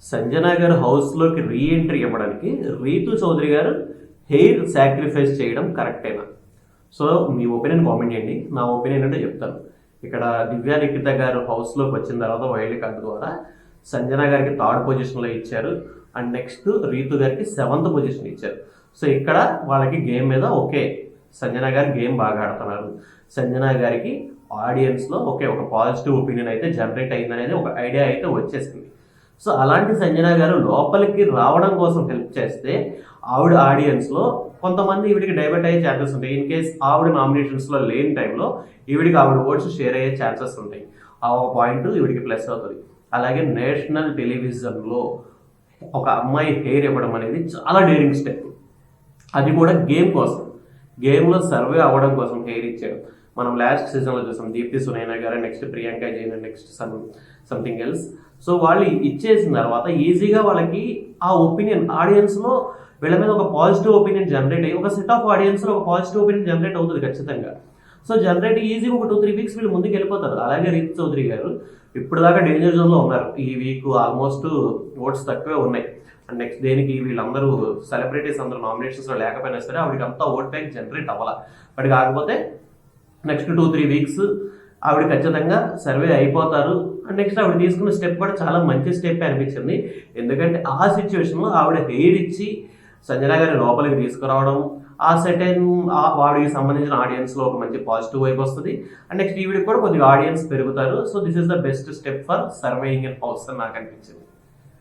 సంజన గారు హౌస్లోకి రీఎంట్రీ ఇవ్వడానికి రీతు చౌదరి గారు హెయిర్ సాక్రిఫైస్ చేయడం కరెక్టేనా? సో మీ ఒపీనియన్ కామెంట్ చేయండి. నా ఒపీనియన్ అంటే చెప్తాను. ఇక్కడ దివ్యా నిఖిత గారు హౌస్లోకి వచ్చిన తర్వాత వైల్డ్ కార్డు ద్వారా సంజన గారికి థర్డ్ పొజిషన్లో ఇచ్చారు అండ్ నెక్స్ట్ రీతు గారికి 7th పొజిషన్ ఇచ్చారు. సో ఇక్కడ వాళ్ళకి గేమ్ మీద ఓకే, సంజన గారి గేమ్ బాగా ఆడుతున్నారు, సంజన గారికి ఆడియన్స్లో ఓకే ఒక పాజిటివ్ ఒపీనియన్ అయితే జనరేట్ అయిందనేది ఒక ఐడియా అయితే వచ్చేసింది. సో అలాంటి సంజన గారు లోపలికి రావడం కోసం హెల్ప్ చేస్తే ఆవిడ ఆడియన్స్లో కొంతమంది ఈవిడికి డైవర్ట్ అయ్యే ఛాన్సెస్ ఉంటాయి. ఇన్ కేస్ ఆవిడ నామినేషన్స్లో లేని టైంలో ఈవిడికి ఆవిడ ఓట్స్ షేర్ అయ్యే ఛాన్సెస్ ఉంటాయి. ఆ ఒక పాయింట్ ఈవిడికి ప్లస్ అవుతుంది. అలాగే నేషనల్ టెలివిజన్లో ఒక అమ్మాయి హెయిర్ ఇవ్వడం అనేది చాలా డేరింగ్ స్టెప్. అది కూడా గేమ్ కోసం, గేమ్లో సర్వే అవ్వడం కోసం హెయిర్ ఇచ్చాడు. మనం లాస్ట్ సీజన్లో చూసాం, దీప్తి సునైనా గారు, next Priyanka Jain, next something else. So వాళ్ళు ఇచ్చేసిన తర్వాత ఈజీగా వాళ్ళకి ఆ ఒపీనియన్ ఆడియన్స్లో వీళ్ళ మీద ఒక పాజిటివ్ ఒపీనియన్ జనరేట్ అయ్యి ఒక సెట్ ఆఫ్ ఆడియన్స్లో ఒక పాజిటివ్ ఒపీనియన్ జనరేట్ అవుతుంది ఖచ్చితంగా. సో జనరేట్ ఈజీగా ఒక 2-3 వీక్స్ వీళ్ళు ముందుకు వెళ్ళిపోతారు. అలాగే రీతు చౌదరి గారు ఇప్పుడు దాకా డేంజర్ జోన్లో ఉన్నారు. ఈ వీక్ ఆల్మోస్ట్ ఓట్స్ తక్కువే ఉన్నాయి. అండ్ నెక్స్ట్ దేనికి వీళ్ళందరూ సెలబ్రిటీస్ అందరూ నామినేషన్స్లో లేకపోయినా సరే ఆవిడకి అంతా ఓట్ బ్యాంక్ జనరేట్ అవ్వాల. బట్ కాకపోతే నెక్స్ట్ 2-3 వీక్స్ ఆవిడ ఖచ్చితంగా సర్వే అయిపోతారు. అండ్ నెక్స్ట్ ఆవిడ తీసుకున్న స్టెప్ కూడా చాలా మంచి స్టెప్ అనిపించింది. ఎందుకంటే ఆ సిచ్యువేషన్లో ఆవిడ హెయిర్ ఇచ్చి సంజన గారి లోపలికి తీసుకురావడం, ఆ సెటైన్ వాడికి సంబంధించిన ఆడియన్స్లో ఒక మంచి పాజిటివ్ వైపు వస్తుంది. అండ్ నెక్స్ట్ ఈవిడికి కూడా కొద్దిగా ఆడియన్స్ పెరుగుతారు. So this is the best step for surveying in house అని నాకు అనిపించింది.